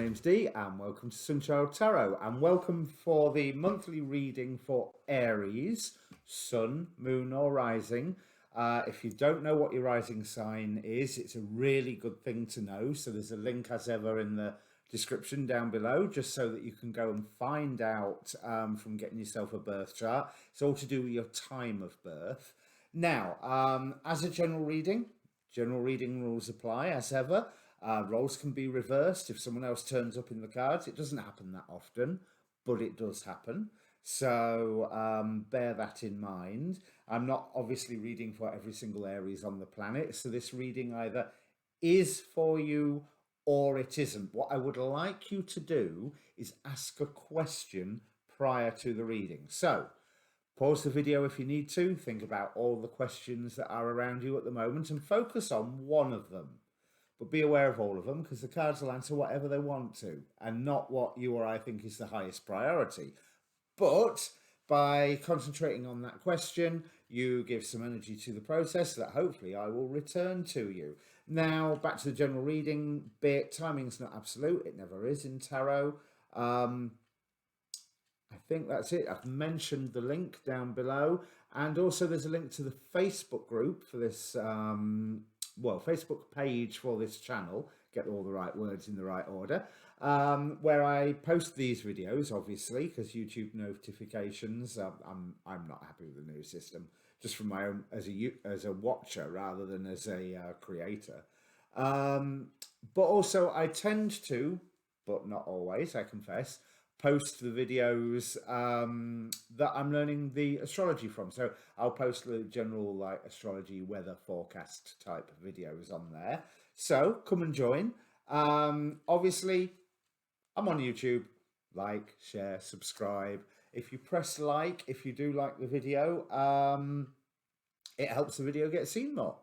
name's Dee and welcome to Sunchild Tarot and welcome for the monthly reading for Aries, Sun, Moon or Rising. If you don't know what your rising sign is, it's a really good thing to know. So there's a link as ever in the description down below just so that you can go and find out from getting yourself a birth chart. It's all to do with your time of birth. Now, as a general reading rules apply as ever. Roles can be reversed if someone else turns up in the cards. It doesn't happen that often, but it does happen. So bear that in mind. I'm not obviously reading for every single Aries on the planet. So this reading either is for you or it isn't. What I would like you to do is ask a question prior to the reading. So pause the video if you need to. Think about all the questions that are around you at the moment and focus on one of them. But be aware of all of them because the cards will answer whatever they want to and not what you or I think is the highest priority. But by concentrating on that question, you give some energy to the process that hopefully I will return to you. Now, back to the general reading bit. Timing's not absolute. It never is in tarot. I think that's it. I've mentioned the link down below. And also there's a link to the Facebook group for this Facebook page for this channel, get all the right words in the right order, where I post these videos, obviously, because YouTube notifications, I'm not happy with the new system, just from my own, as a watcher rather than as a creator. But also I tend to, but not always, I confess, post the videos that I'm learning the astrology from. So I'll post the general like astrology weather forecast type videos on there. So come and join. Obviously, I'm on YouTube. Like, share, subscribe. If you press like, if you do like the video, it helps the video get seen more.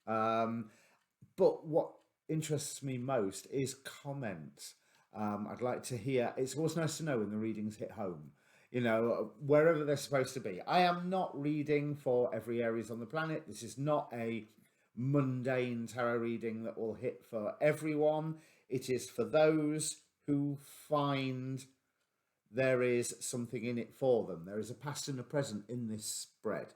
But what interests me most is comments. I'd like to hear, it's always nice to know when the readings hit home, you know, wherever they're supposed to be. I am not reading for every Aries on the planet. This is not a mundane tarot reading that will hit for everyone. It is for those who find there is something in it for them. There is a past and a present in this spread.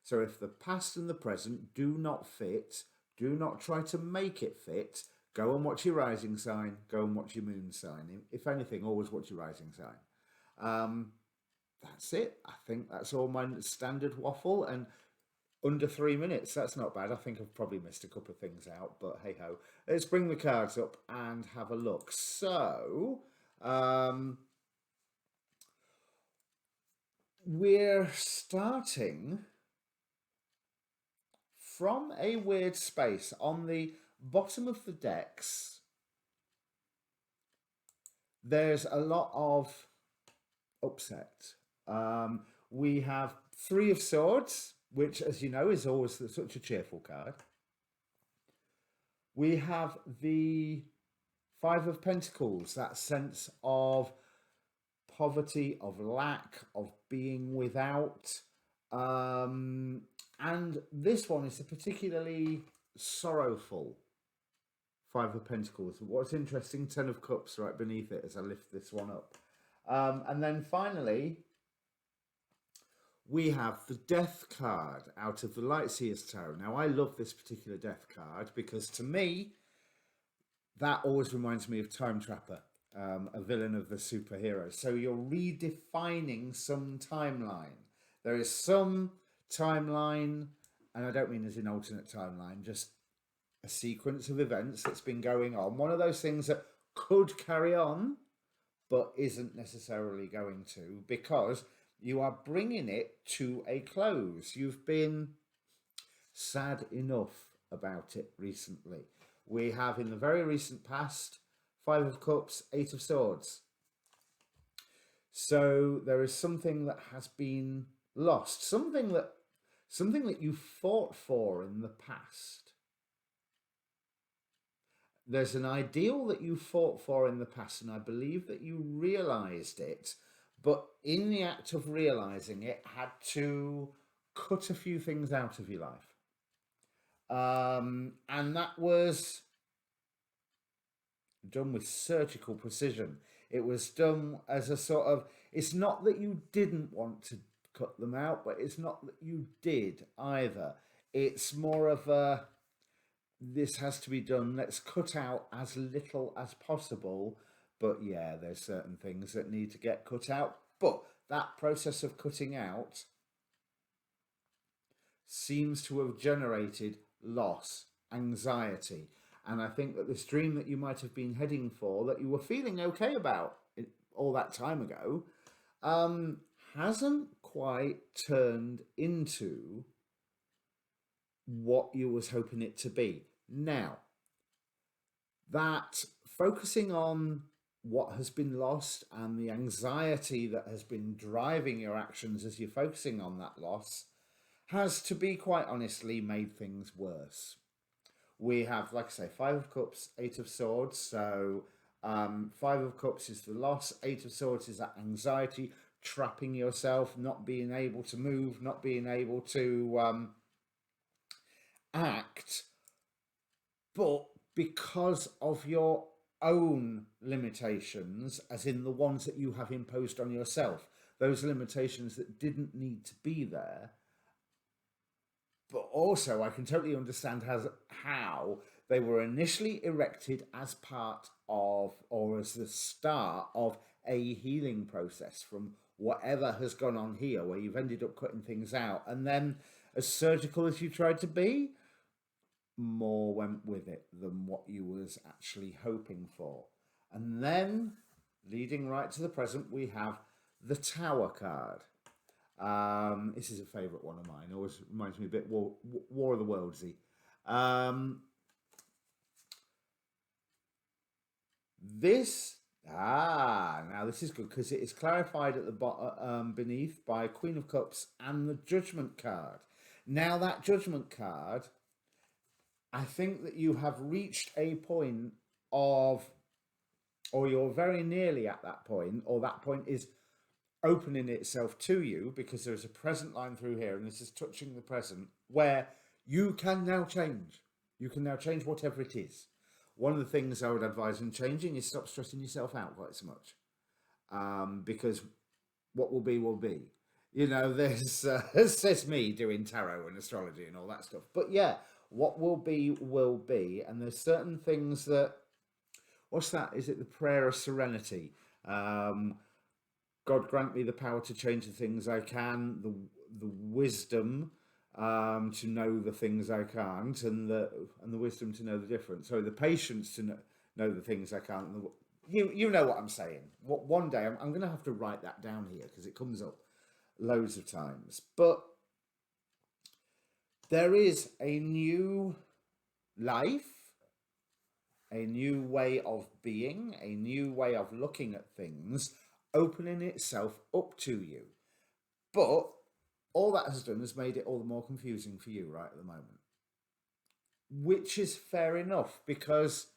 So if the past and the present do not fit, do not try to make it fit. Go and watch your rising sign. Go and watch your moon sign. If anything, always watch your rising sign. That's it. I think that's all my standard waffle. And under 3 minutes, that's not bad. I think I've probably missed a couple of things out. But hey-ho. Let's bring the cards up and have a look. So, we're starting from a weird space on the bottom of the decks. There's a lot of upset. We have Three of Swords, which, as you know, is always such a cheerful card. We have the Five of Pentacles, that sense of poverty, of lack, of being without. And this one is a particularly sorrowful Five of Pentacles. What's interesting, Ten of Cups right beneath it as I lift this one up. And then finally, we have the Death card out of the Lightseers Tarot. Now, I love this particular Death card because to me, that always reminds me of Time Trapper, a villain of the superhero. So you're redefining some timeline. There is some timeline, and I don't mean as an alternate timeline, just a sequence of events that's been going on. One of those things that could carry on, but isn't necessarily going to, because you are bringing it to a close. You've been sad enough about it recently. We have in the very recent past, Five of Cups, Eight of Swords. So there is something that has been lost, something that you fought for in the past. There's an ideal that you fought for in the past, and I believe that you realized it, but in the act of realizing it, had to cut a few things out of your life. And that was done with surgical precision. It was done as a sort of, it's not that you didn't want to cut them out, but it's not that you did either. It's more of a, this has to be done, let's cut out as little as possible. But yeah, there's certain things that need to get cut out. But that process of cutting out seems to have generated loss, anxiety. And I think that this dream that you might have been heading for, that you were feeling okay about all that time ago, hasn't quite turned into what you was hoping it to be. Now, that focusing on what has been lost and the anxiety that has been driving your actions as you're focusing on that loss has, to be quite honestly, made things worse. We have, like I say, Five of Cups, Eight of Swords. So Five of Cups is the loss. Eight of Swords is that anxiety, trapping yourself, not being able to move, not being able to act. But because of your own limitations, as in the ones that you have imposed on yourself, those limitations that didn't need to be there. But also, I can totally understand how they were initially erected as part of, or as the start of, a healing process from whatever has gone on here, where you've ended up cutting things out. And then, as surgical as you tried to be, more went with it than what you was actually hoping for. And then, leading right to the present, we have the Tower card. This is a favourite one of mine. Always reminds me a bit War of the Worldsy. Now this is good because it is clarified at the bottom beneath by Queen of Cups and the Judgment card. Now that Judgment card, I think that you have reached a point of, or you're very nearly at that point, or that point is opening itself to you, because there's a present line through here, and this is touching the present, where you can now change. You can now change whatever it is. One of the things I would advise in changing is stop stressing yourself out quite so much, because what will be will be. You know, there's says me doing tarot and astrology and all that stuff. But yeah, what will be, and there's certain things that, what's that? Is it the prayer of serenity? God grant me the power to change the things I can, the wisdom to know the things I can't, and the wisdom to know the difference. So the patience to know the things I can't. And you know what I'm saying. One day I'm going to have to write that down here because it comes up loads of times. But there is a new life, a new way of being, a new way of looking at things, opening itself up to you. But all that has done is made it all the more confusing for you right at the moment. Which is fair enough, because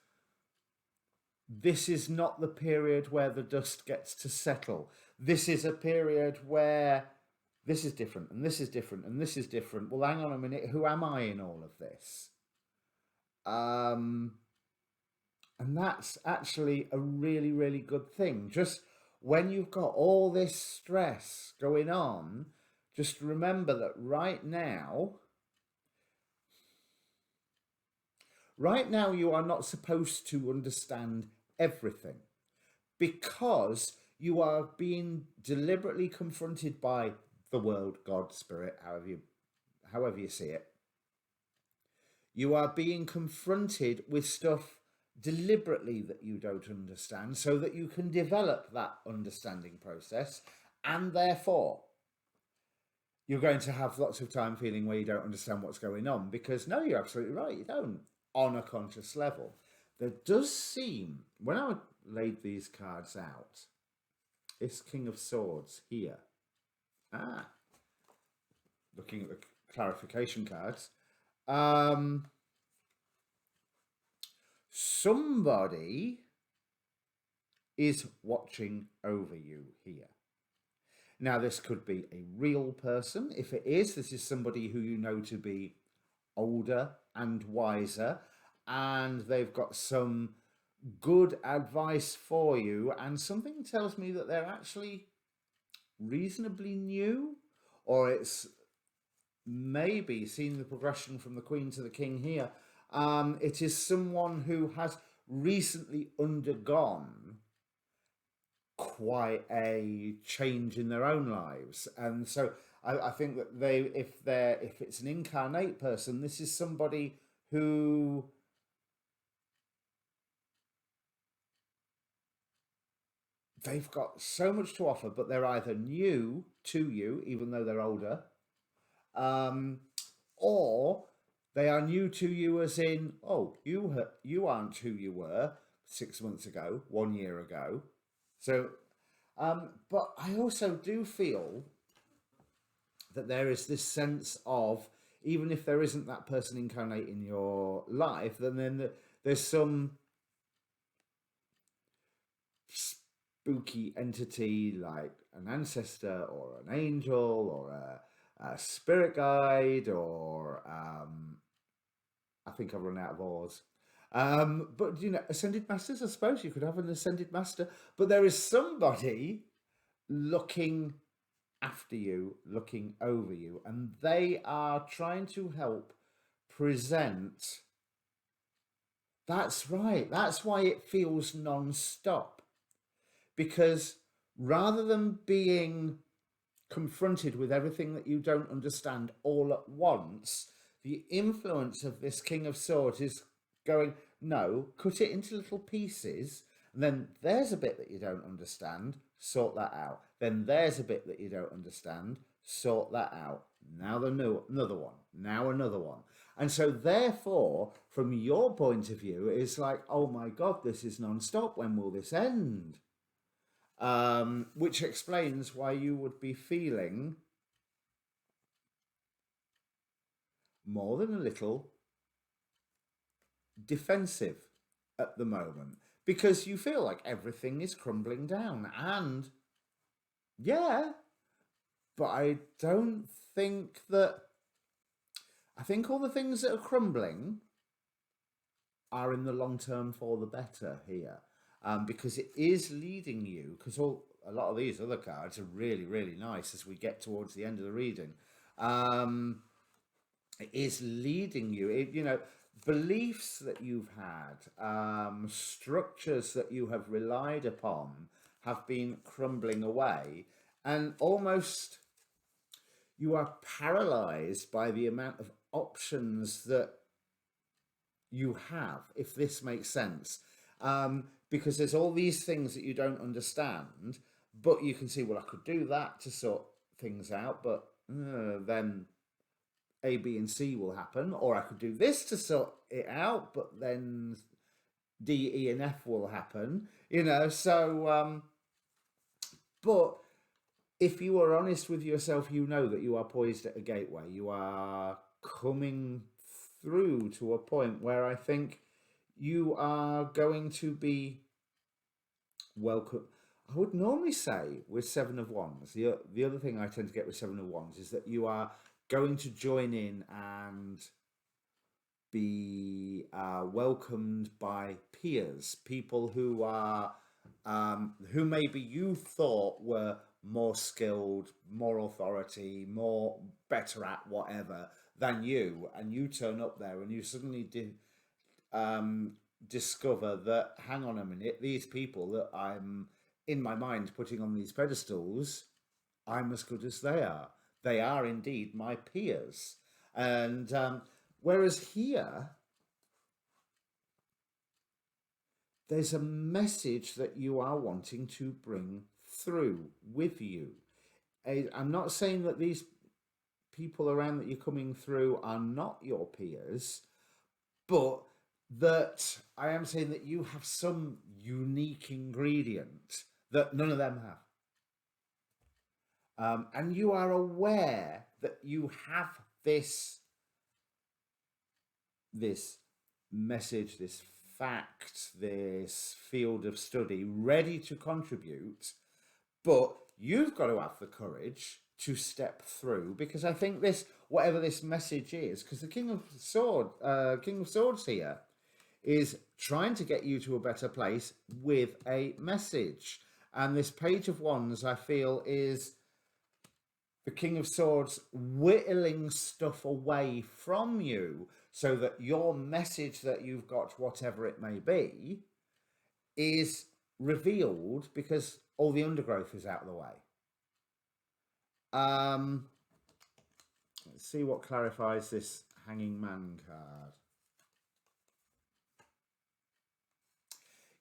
this is not the period where the dust gets to settle. This is a period where this is different, and this is different, and this is different. Well, hang on a minute, who am I in all of this? And that's actually a really, really good thing. Just when you've got all this stress going on, just remember that right now you are not supposed to understand everything, because you are being deliberately confronted by the world, God, spirit, however you see it. You are being confronted with stuff deliberately that you don't understand, so that you can develop that understanding process, and therefore you're going to have lots of time feeling where you don't understand what's going on, because no, you're absolutely right, you don't, on a conscious level. There does seem, when I laid these cards out, this King of Swords here, looking at the clarification cards, somebody is watching over you here. Now, this could be a real person. If it is, this is somebody who you know to be older and wiser, and they've got some good advice for you, and something tells me that they're actually reasonably new, or it's maybe seeing the progression from the Queen to the King here. It is someone who has recently undergone quite a change in their own lives, and so I think that if it's an incarnate person, this is somebody who they've got so much to offer, but they're either new to you, even though they're older, um, or they are new to you, as in, oh, you aren't who you were 6 months ago, 1 year ago. So, but I also do feel that there is this sense of, even if there isn't that person incarnate in your life, then there's some spooky entity like an ancestor or an angel or a spirit guide or I think I've run out of oars. But ascended masters, I suppose you could have an ascended master, but there is somebody looking after you, looking over you, and they are trying to help present. That's right. That's why it feels non-stop. Because rather than being confronted with everything that you don't understand all at once, the influence of this King of Swords is going, no, cut it into little pieces. And then there's a bit that you don't understand, sort that out. Then there's a bit that you don't understand, sort that out. Now another one, now another one. And so therefore, from your point of view, it's like, oh my God, this is non-stop. When will this end? Which explains why you would be feeling more than a little defensive at the moment, because you feel like everything is crumbling down. And yeah, but I don't think that, I think all the things that are crumbling are in the long term for the better here, because it is leading you, because a lot of these other cards are really, really nice as we get towards the end of the reading. It is leading you, beliefs that you've had, structures that you have relied upon have been crumbling away, and almost you are paralyzed by the amount of options that you have, if this makes sense. Because there's all these things that you don't understand, but you can see, well, I could do that to sort things out, but then A, B, and C will happen, or I could do this to sort it out, but then D, E, and F will happen, so, but if you are honest with yourself, you know that you are poised at a gateway. You are coming through to a point where I think you are going to be welcome. I would normally say with Seven of Wands, the other thing I tend to get with Seven of Wands is that you are going to join in and be welcomed by peers, people who are who maybe you thought were more skilled, more authority, more better at whatever than you, and you turn up there and you suddenly discover that, hang on a minute, these people that I'm in my mind putting on these pedestals, I'm as good as they are. They are indeed my peers. And whereas here, there's a message that you are wanting to bring through with you. I'm not saying that these people around that you're coming through are not your peers, but that I am saying that you have some unique ingredient that none of them have. And you are aware that you have this message, this fact, this field of study ready to contribute, but you've got to have the courage to step through, because I think this, whatever this message is, because the King of Swords here is trying to get you to a better place with a message. And this Page of Wands, I feel, is the King of Swords whittling stuff away from you so that your message that you've got, whatever it may be, is revealed because all the undergrowth is out of the way. Let's see what clarifies this Hanging Man card.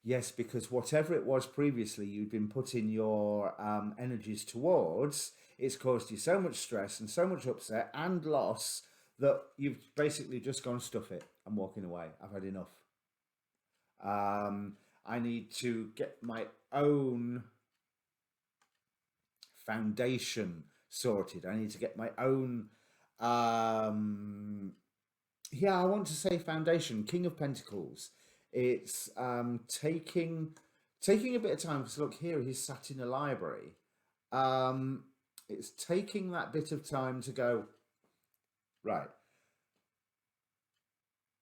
Yes, because whatever it was previously you'd been putting your energies towards, it's caused you so much stress and so much upset and loss that you've basically just gone, stuff it, I'm walking away, I've had enough. I need to get my own foundation sorted. I need to get my own, I want to say foundation. King of Pentacles. It's taking a bit of time, because look here, he's sat in a library. It's taking that bit of time to go, right,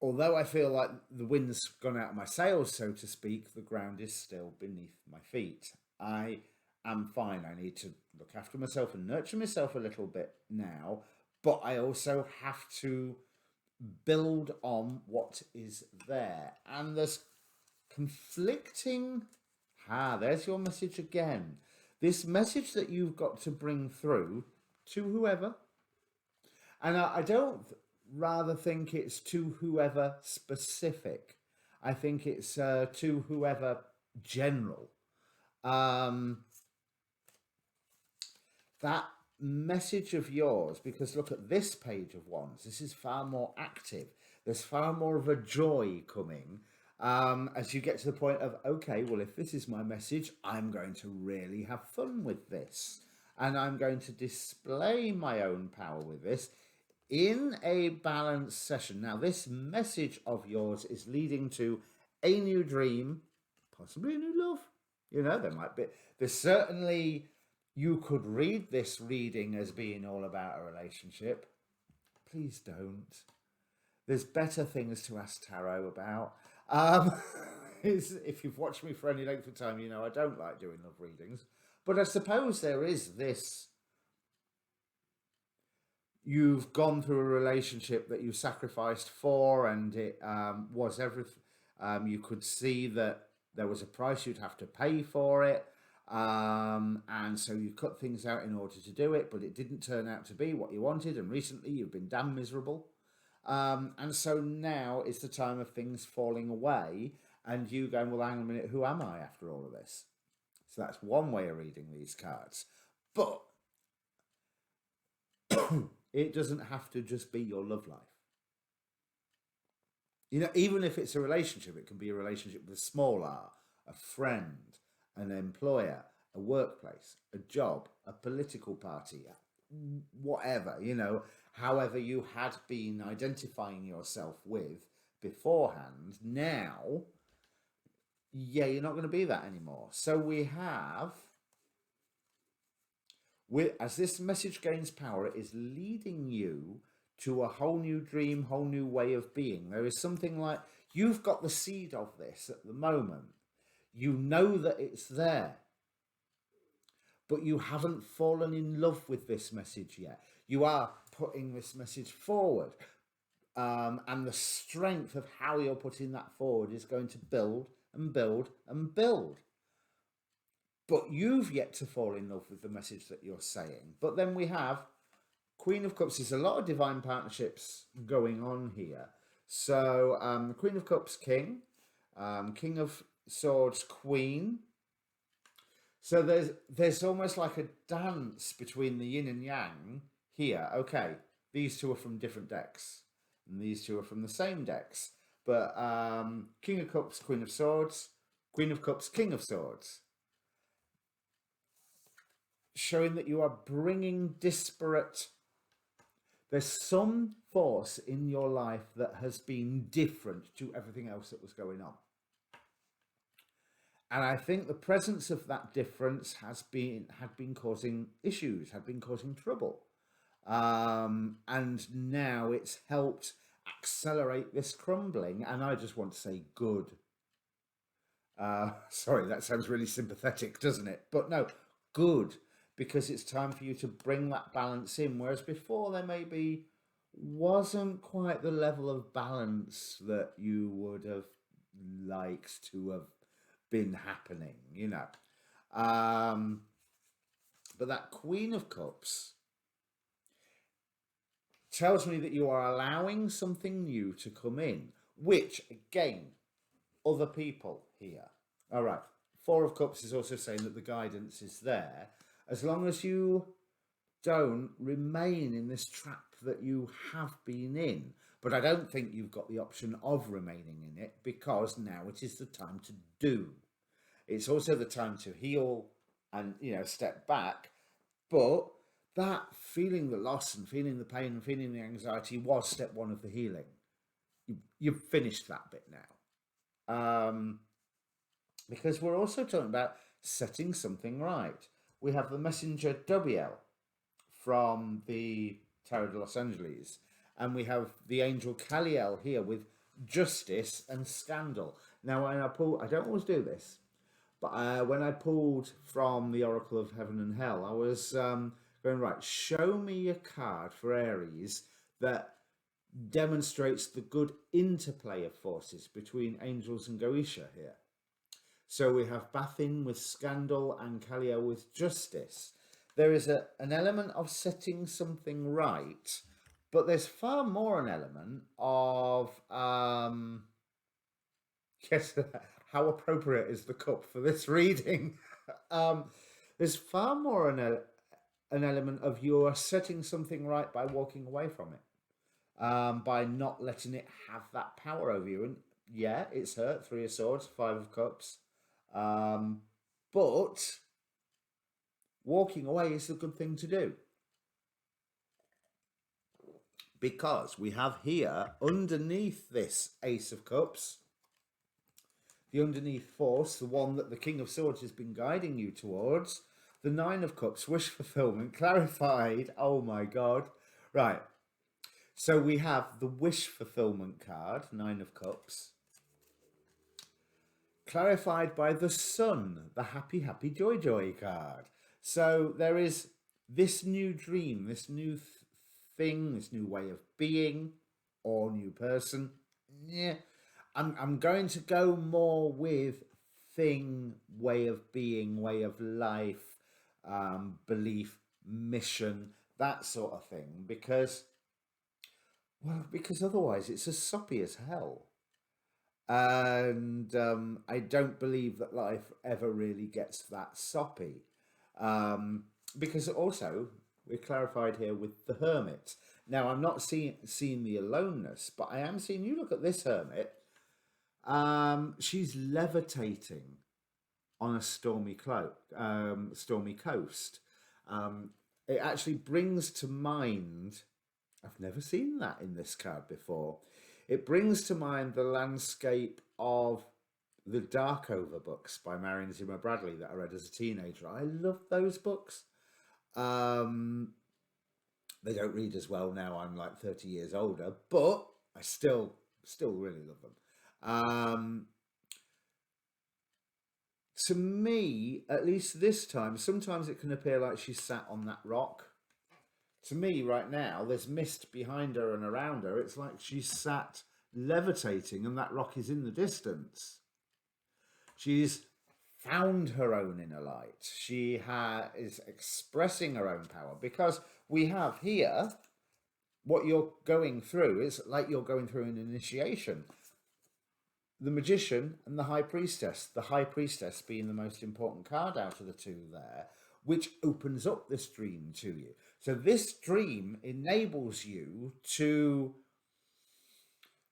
although I feel like the wind's gone out of my sails, so to speak, the ground is still beneath my feet. I am fine. I need to look after myself and nurture myself a little bit now, but I also have to build on what is there. And there's conflicting, there's your message again. This message that you've got to bring through to whoever, and I don't rather think it's to whoever specific. I think it's to whoever general. That message of yours, because look at this Page of Wands, this is far more active. There's far more of a joy coming as you get to the point of, okay, well, if this is my message, I'm going to really have fun with this, and I'm going to display my own power with this in a balanced session. Now, this message of yours is leading to a new dream, possibly a new love. You know, there's certainly, you could read this reading as being all about a relationship. Please don't. There's better things to ask tarot about. If you've watched me for any length of time, you know I don't like doing love readings. But I suppose there is this, you've gone through a relationship that you sacrificed for, and it was everything. You could see that there was a price you'd have to pay for it. And so you cut things out in order to do it, but it didn't turn out to be what you wanted. And recently you've been damn miserable. And so now it's the time of things falling away and you going, well, hang on a minute, who am I after all of this? So that's one way of reading these cards. But it doesn't have to just be your love life. You know, even if it's a relationship, it can be a relationship with a small r, a friend, an employer, a workplace, a job, a political party, whatever, you know, however you had been identifying yourself with beforehand. Now, you're not going to be that anymore. So we have, as this message gains power, it is leading you to a whole new dream, whole new way of being. There is something like, you've got the seed of this at the moment. You know that it's there, but you haven't fallen in love with this message yet. You are putting this message forward, and the strength of how you're putting that forward is going to build and build and build. But you've yet to fall in love with the message that you're saying. But then we have Queen of Cups. There's a lot of divine partnerships going on here. So the Queen of Cups, King, King of Swords, Queen. So there's almost like a dance between the yin and yang here. Okay, these two are from different decks, and these two are from the same decks. But King of Cups, Queen of Swords, Queen of Cups, King of Swords. Showing that you are bringing disparate, there's some force in your life that has been different to everything else that was going on. And I think the presence of that difference had been causing issues, had been causing trouble. And now it's helped accelerate this crumbling. And I just want to say good. Sorry, that sounds really sympathetic, doesn't it? But no, good, because it's time for you to bring that balance in. Whereas before, there maybe wasn't quite the level of balance that you would have liked to have been happening, you know. Um, but that Queen of Cups tells me that you are allowing something new to come in, which, again, other people here. All right. Four of Cups is also saying that the guidance is there as long as you don't remain in this trap that you have been in. But I don't think you've got the option of remaining in it, because now it is the time to do. It's also the time to heal and, step back. But that feeling the loss and feeling the pain and feeling the anxiety was step one of the healing. You've finished that bit now. Because we're also talking about setting something right. We have the messenger WL from the Tarot de Los Angeles, and we have the angel Kaliel here with justice and scandal. Now, when I pull, I don't always do this, but when I pulled from the Oracle of Heaven and Hell, I was going, right, show me a card for Aries that demonstrates the good interplay of forces between angels and Goetia here. So we have Bathin with scandal and Kaliel with justice. There is an element of setting something right, but there's far more an element of, yes, how appropriate is the cup for this reading? There's far more an element of you are setting something right by walking away from it, by not letting it have that power over you. And yeah, it's hurt. 3 of Swords, 5 of Cups. But walking away is a good thing to do, because we have here underneath this Ace of Cups, the underneath force, the one that the King of Swords has been guiding you towards, the 9 of Cups, wish fulfillment, clarified. Oh my God. Right. So we have the wish fulfillment card, 9 of Cups, clarified by the Sun, the happy, happy, joy, joy card. So there is this new dream, this new thing, this new way of being, or new person. Yeah, I'm going to go more with thing, way of being, way of life, belief, mission, that sort of thing, because otherwise it's as soppy as hell. And I don't believe that life ever really gets that soppy. Because also, we're clarified here with the Hermit. Now, I'm not seeing the aloneness, but I am seeing, you look at this Hermit, she's levitating on a stormy coast. It actually brings to mind, I've never seen that in this card before, it brings to mind the landscape of the Darkover books by Marion Zimmer Bradley that I read as a teenager. I love those books. They don't read as well now. I'm like 30 years older, but I still really love them. To me, at least this time, sometimes it can appear like she's sat on that rock. To me, right now, there's mist behind her and around her. It's like she's sat levitating and that rock is in the distance. She's found her own inner light. She is expressing her own power, because we have here what you're going through is like you're going through an initiation. The Magician and the High Priestess. The High Priestess being the most important card out of the two there, which opens up this dream to you. So this dream enables you to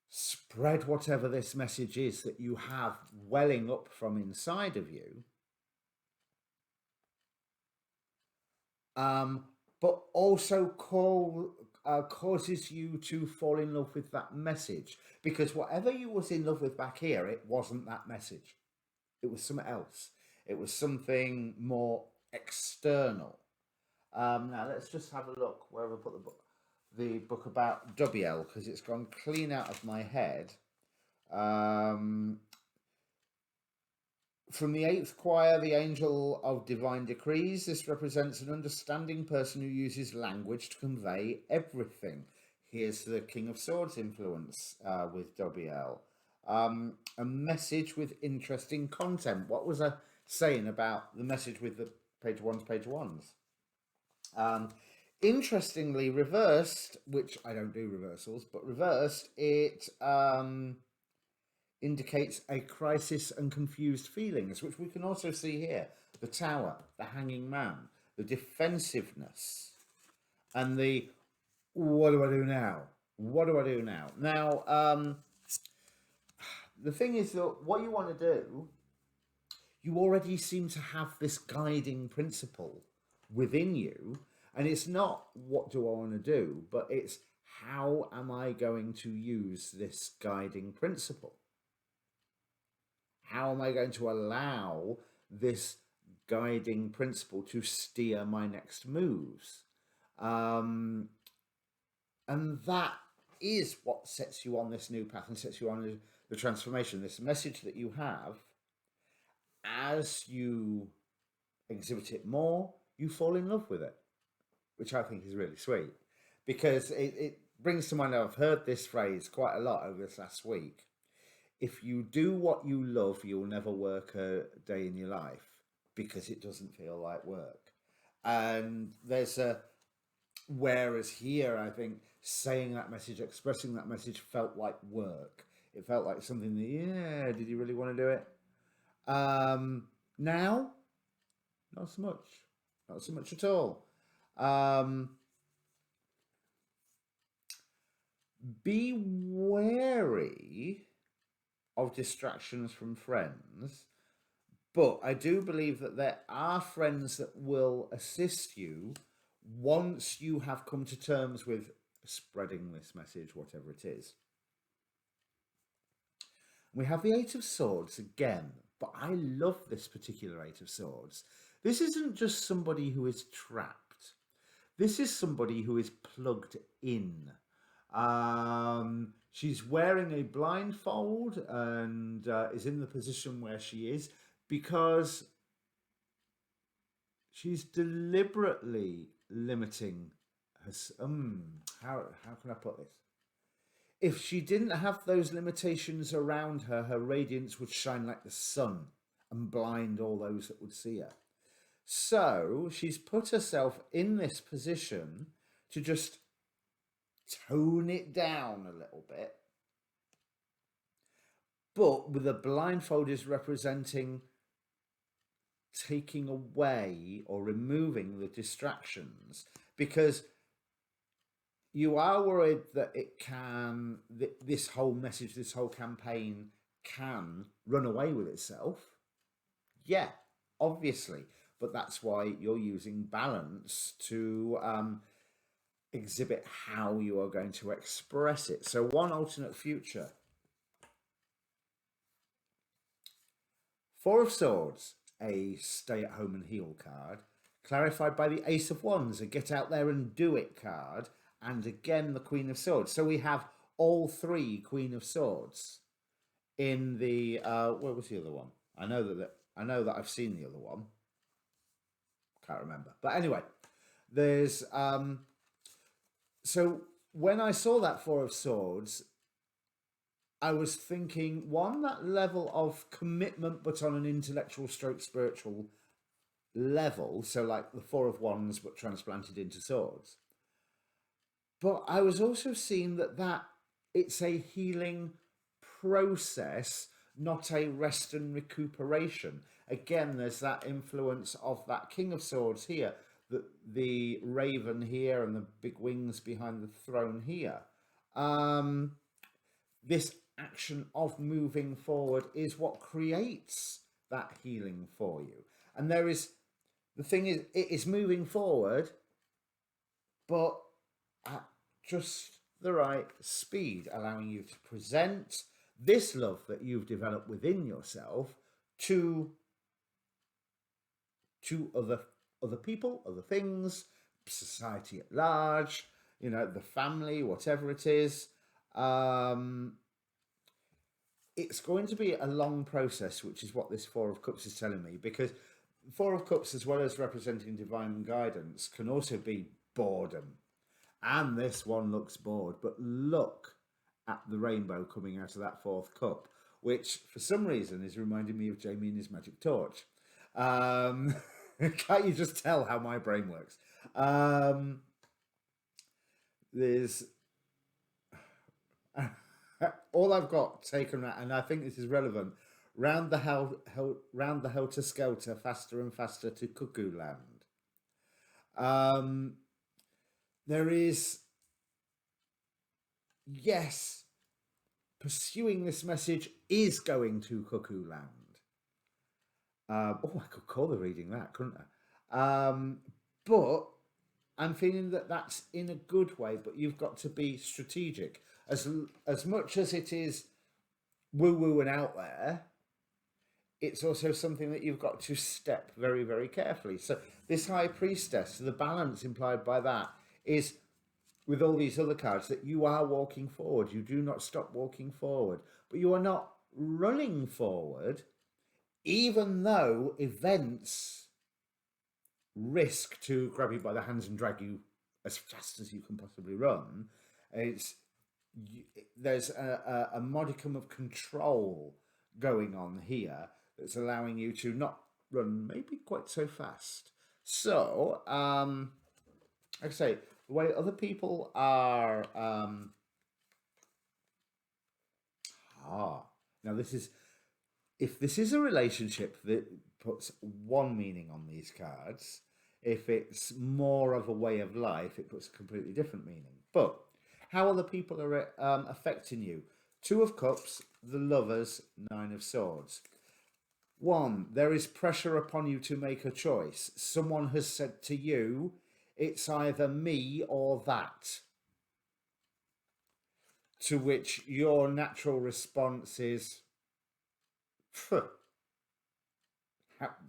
spread whatever this message is that you have welling up from inside of you, but also causes you to fall in love with that message, because whatever you was in love with back here, it wasn't that message. It was something else. It was something more external. Now let's just have a look where we put the book. the book about Dubiel because it's gone clean out of my head. From the eighth choir, the angel of divine decrees, this represents an understanding person who uses language to convey everything. Here's the King of Swords influence with Dubiel. A message with interesting content. What was I saying about the message with the page ones? Interestingly, reversed, which I don't do reversals, but reversed, it indicates a crisis and confused feelings, which we can also see here. The Tower, the Hanging Man, the defensiveness, and the what do I do now? What do I do now? Now, the thing is that what you want to do, you already seem to have this guiding principle within you, and it's not what do I want to do, but it's how am I going to use this guiding principle? How am I going to allow this guiding principle to steer my next moves? And that is what sets you on this new path and sets you on the transformation. This message that you have, as you exhibit it more, you fall in love with it, which I think is really sweet, because it brings to mind, I've heard this phrase quite a lot over this last week. If you do what you love, you'll never work a day in your life because it doesn't feel like work. And there's a, whereas here, I think saying that message, expressing that message felt like work. It felt like something that, yeah, did you really want to do it? Now, not so much. Not so much at all. Be wary of distractions from friends, but I do believe that there are friends that will assist you once you have come to terms with spreading this message, whatever it is. We have the Eight of Swords again, but I love this particular Eight of Swords. This isn't just somebody who is trapped. This is somebody who is plugged in. She's wearing a blindfold and is in the position where she is because she's deliberately limiting her. How can I put this? If she didn't have those limitations around her, her radiance would shine like the sun and blind all those that would see her. So she's put herself in this position to just tone it down a little bit. But with a blindfold is representing taking away or removing the distractions, because you are worried that it can, this whole message, this whole campaign can run away with itself. Yeah, obviously. But that's why you're using balance to exhibit how you are going to express it. So one alternate future. Four of Swords, a stay at home and heal card, clarified by the Ace of Wands, a get out there and do it card, and again the Queen of Swords. So we have all three Queen of Swords in the where was the other one? I know that I've seen the other one. Can't remember. But anyway, there's so when I saw that Four of Swords, I was thinking, one, that level of commitment, but on an intellectual stroke spiritual level. So like the Four of Wands, but transplanted into swords. But I was also seeing that it's a healing process, not a rest and recuperation. Again, there's that influence of that King of Swords here, the raven here and the big wings behind the throne here. This action of moving forward is what creates that healing for you. And there is, the thing is, it is moving forward, but at just the right speed, allowing you to present this love that you've developed within yourself to other people, other things, society at large. you know, the family, whatever it is. It's going to be a long process, which is what this Four of Cups is telling me, because Four of Cups, as well as representing divine guidance, can also be boredom. And this one looks bored, but look at the rainbow coming out of that fourth cup, which for some reason is reminding me of Jamie and his magic torch. Can't you just tell how my brain works? There's all I've got taken, and I think this is relevant. Round the helter skelter, faster and faster to Cuckooland. There is, yes, pursuing this message is going to Cuckooland. I could call the reading that, couldn't I? But I'm feeling that that's in a good way, but you've got to be strategic. As much as it is woo-woo and out there, it's also something that you've got to step very, very carefully. So this High Priestess, the balance implied by that is, with all these other cards, that you are walking forward. You do not stop walking forward, but you are not running forward, even though events risk to grab you by the hands and drag you as fast as you can possibly run. There's a modicum of control going on here that's allowing you to not run maybe quite so fast. So, like I say, the way other people are... now this is... If this is a relationship that puts one meaning on these cards, if it's more of a way of life, it puts a completely different meaning. But how other people are affecting you? Two of Cups, the Lovers, Nine of Swords. One, there is pressure upon you to make a choice. Someone has said to you, it's either me or that. To which your natural response is,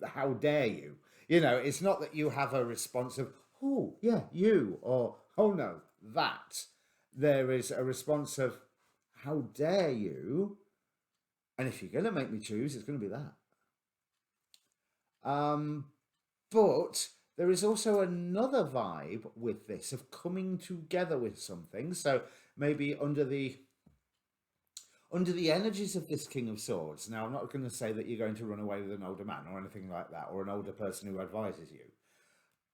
how dare you? You know, it's not that you have a response of, oh, yeah, you, or, oh, no, that. There is a response of, how dare you? And if you're going to make me choose, it's going to be that. But there is also another vibe with this of coming together with something. So maybe under the energies of this King of Swords. Now, I'm not going to say that you're going to run away with an older man or anything like that, or an older person who advises you.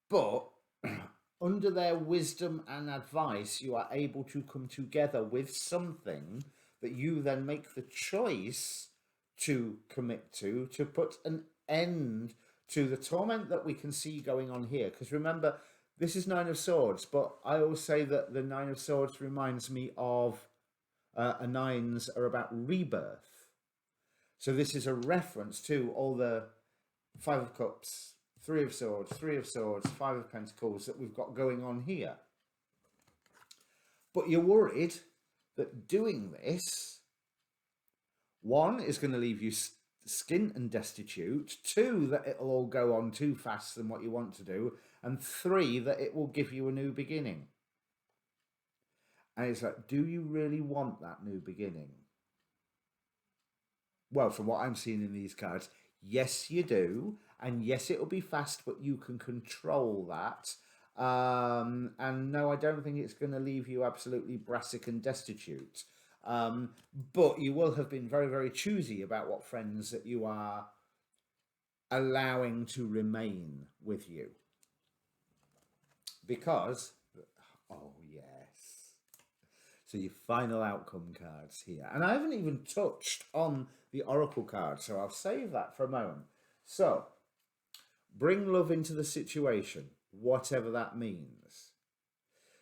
But under their wisdom and advice, you are able to come together with something that you then make the choice to commit to put an end to the torment that we can see going on here. Because remember, this is Nine of Swords, but I always say that the Nine of Swords reminds me of nines are about rebirth. So this is a reference to all the Five of Cups, Three of Swords, Five of Pentacles that we've got going on here. But you're worried that doing this, one, is going to leave you skint and destitute, two, that it'll all go on too fast than what you want to do, and three, that it will give you a new beginning. And it's like, do you really want that new beginning? Well, from what I'm seeing in these cards, yes, you do. And yes, it'll be fast, but you can control that. And no, I don't think it's going to leave you absolutely brassic and destitute. But you will have been very, very choosy about what friends that you are allowing to remain with you. Because, oh yes. So your final outcome cards here. And I haven't even touched on the Oracle card, so I'll save that for a moment. So, bring love into the situation, whatever that means.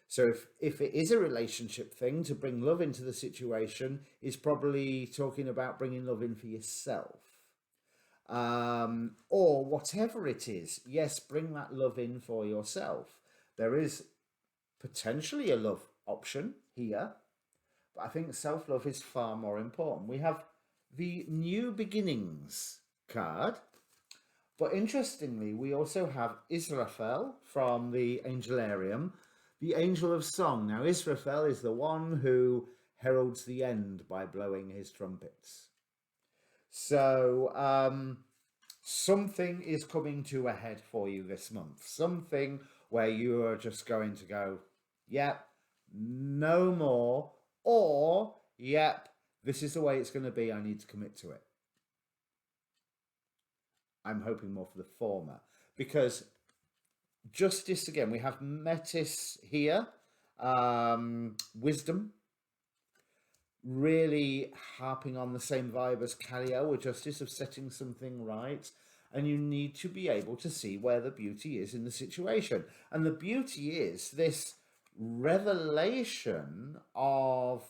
So if it is a relationship thing, to bring love into the situation is probably talking about bringing love in for yourself. Or whatever it is, yes, bring that love in for yourself. There is potentially a love option here, but I think self-love is far more important. We have the New Beginnings card, but interestingly, we also have Israfel from the Angelarium, the angel of song. Now, Israfel is the one who heralds the end by blowing his trumpets. So, something is coming to a head for you this month. Something where you are just going to go, yep, no more, or, yep, this is the way it's going to be. I need to commit to it. I'm hoping more for the former, because justice, again, we have Metis here, wisdom, really harping on the same vibe as Calio, or justice of setting something right. And you need to be able to see where the beauty is in the situation. And the beauty is this revelation of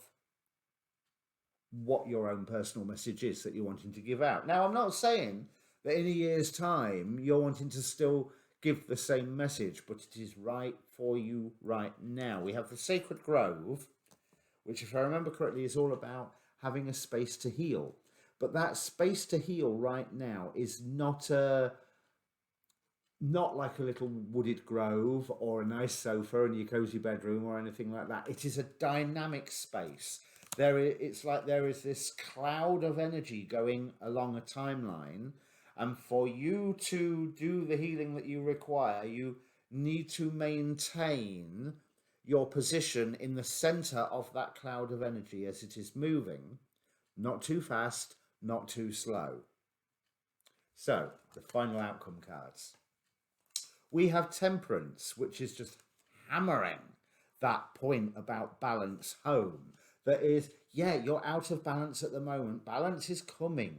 what your own personal message is that you're wanting to give out. Now, I'm not saying that in a year's time you're wanting to still give the same message, but it is right for you right now. We have the Sacred Grove, which, if I remember correctly, is all about having a space to heal. But that space to heal right now is not like a little wooded grove or a nice sofa in your cozy bedroom or anything like that. It is a dynamic space. It's like there is this cloud of energy going along a timeline, and for you to do the healing that you require, you need to maintain your position in the center of that cloud of energy as it is moving, not too fast, not too slow. So, the final outcome cards. We have Temperance, which is just hammering that point about balance home. That is, yeah, you're out of balance at the moment. Balance is coming.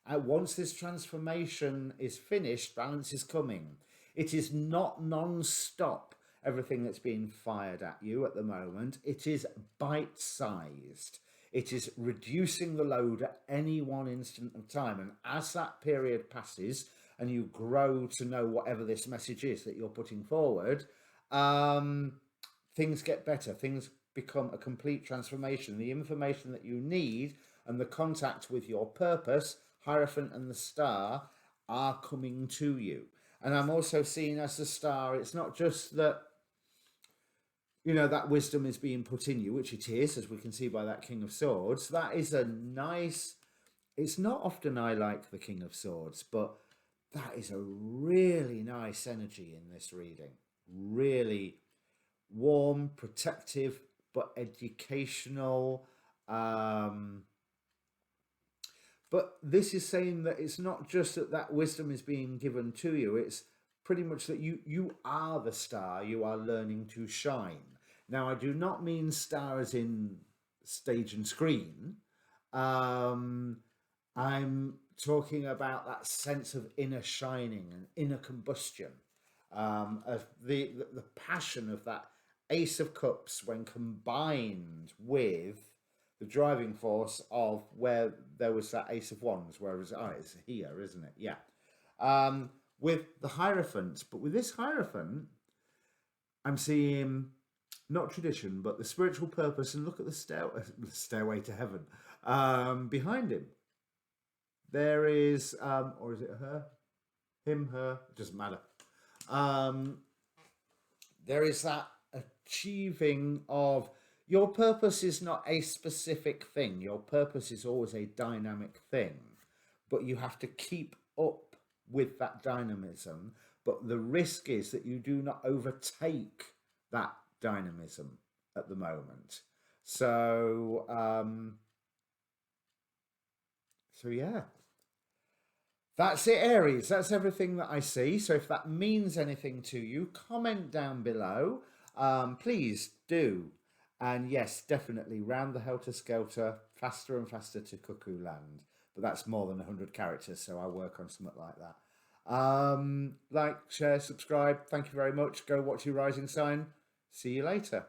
Once this transformation is finished, balance is coming. It is not non-stop, everything that's being fired at you at the moment. It is bite-sized. It is reducing the load at any one instant of time. And as that period passes and you grow to know whatever this message is that you're putting forward, things get better. Things become a complete transformation. The information that you need and the contact with your purpose, Hierophant and the star, are coming to you. And I'm also seeing as the star, it's not just that, you know, that wisdom is being put in you, which it is, as we can see by that King of Swords. That is a nice, it's not often I like the King of Swords, but that is a really nice energy in this reading. Really warm, protective, but educational. But this is saying that it's not just that wisdom is being given to you. It's pretty much that you are the star. You are learning to shine. Now, I do not mean star as in stage and screen. I'm talking about that sense of inner shining and inner combustion, of the passion of that Ace of Cups when combined with the driving force of where there was that Ace of Wands, whereas it's here, isn't it? Yeah. With the Hierophant, but with this Hierophant, I'm seeing not tradition, but the spiritual purpose, and look at the stairway to heaven behind him. There is, or is it her? Him, her, it doesn't matter. There is that achieving of your purpose is not a specific thing. Your purpose is always a dynamic thing, but you have to keep up with that dynamism. But the risk is that you do not overtake that dynamism at the moment. So yeah. That's it, Aries. That's everything that I see. So if that means anything to you, comment down below. Please do. And yes, definitely round the helter skelter, faster and faster to Cuckooland. But that's more than 100 characters, so I'll work on something like that. Like, share, subscribe. Thank you very much. Go watch your rising sign. See you later.